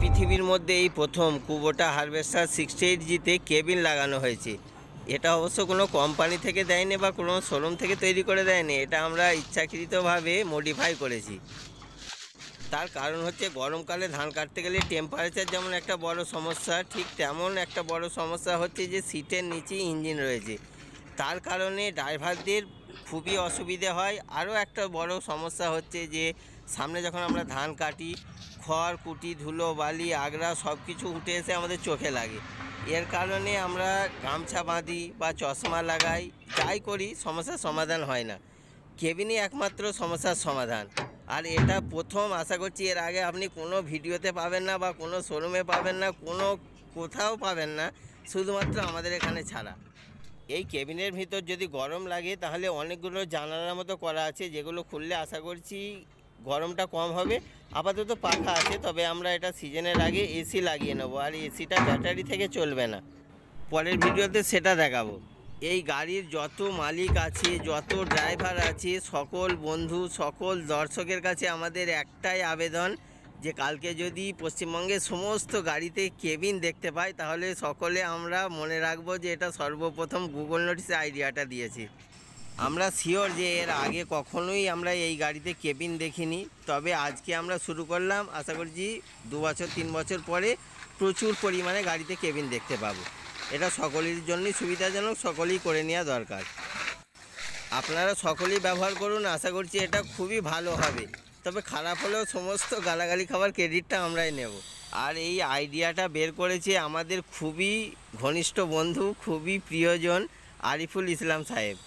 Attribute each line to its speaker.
Speaker 1: পৃথিবীর মধ্যে এই প্রথম কুবোটা হারভেস্টার 68Gতে কেবিন লাগানো হয়েছে। এটা অবশ্য কোনো কোম্পানি থেকে দেয়নি বা কোনো শোরুম থেকে তৈরি করে দেয়নি, এটা আমরা ইচ্ছাকৃতভাবে মডিফাই করেছি। তার কারণ হচ্ছে গরমকালে ধান কাটতে গেলে টেম্পারেচার যেমন একটা বড় সমস্যা, ঠিক তেমন একটা বড় সমস্যা হচ্ছে যে সিটের নিচে ইঞ্জিন রয়েছে। তার কারণে ড্রাইভারদের খুবই অসুবিধে হয়। আরও একটা বড় সমস্যা হচ্ছে যে সামনে যখন আমরা ধান কাটি, খড় কুটি ধুলো বালি আগড়া সব কিছু উঠে এসে আমাদের চোখে লাগে। এর কারণে আমরা গামছা বাঁধি বা চশমা লাগাই, যাই করি সমস্যার সমাধান হয় না। কেবিনই একমাত্র সমস্যার সমাধান। আর এটা প্রথম, আশা করছি এর আগে আপনি কোনো ভিডিওতে পাবেন না বা কোনো শোরুমে পাবেন না, কোনো কোথাও পাবেন না, শুধুমাত্র আমাদের এখানে ছাড়া। এই কেবিনের ভিতর যদি গরম লাগে তাহলে অনেকগুলো জানালার মতো করা আছে, যেগুলো খুললে আশা করছি গরমটা কম হবে। আপাতত পাখা আছে, তবে আমরা এটা সিজনের আগে এসি লাগিয়ে নেব, আর এসিটা ব্যাটারি থেকে চলবে না। পরের ভিডিওতে সেটা দেখাবো। এই গাড়ির যত মালিক আছে, যত ড্রাইভার আছে, সকল বন্ধু সকল দর্শকের কাছে আমাদের একটাই আবেদন যে কালকে যদি পশ্চিমবঙ্গের সমস্ত গাড়িতে কেবিন দেখতে পাই তাহলে সকলে আমরা মনে রাখবো যে এটা সর্বপ্রথম গুগল নোটিসে আইডিয়াটা দিয়েছি। আমরা শিওর যে এর আগে কখনোই আমরা এই গাড়িতে কেবিন দেখিনি, তবে আজকে আমরা শুরু করলাম। আশা করছি 2 বছর 3 বছর পরে প্রচুর পরিমাণে গাড়িতে কেবিন দেখতে পাবো। এটা সকলের জন্যই সুবিধাজনক, সকলেই করে নেওয়া দরকার। আপনারা সকলেই ব্যবহার করুন, আশা করছি এটা খুবই ভালো হবে। তবে খারাপ হলেও সমস্ত গালাগালি খাবার ক্রেডিটটা আমরাই নেব। আর এই আইডিয়াটা বের করেছে আমাদের খুবই ঘনিষ্ঠ বন্ধু, খুবই প্রিয়জন আরিফুল ইসলাম সাহেব।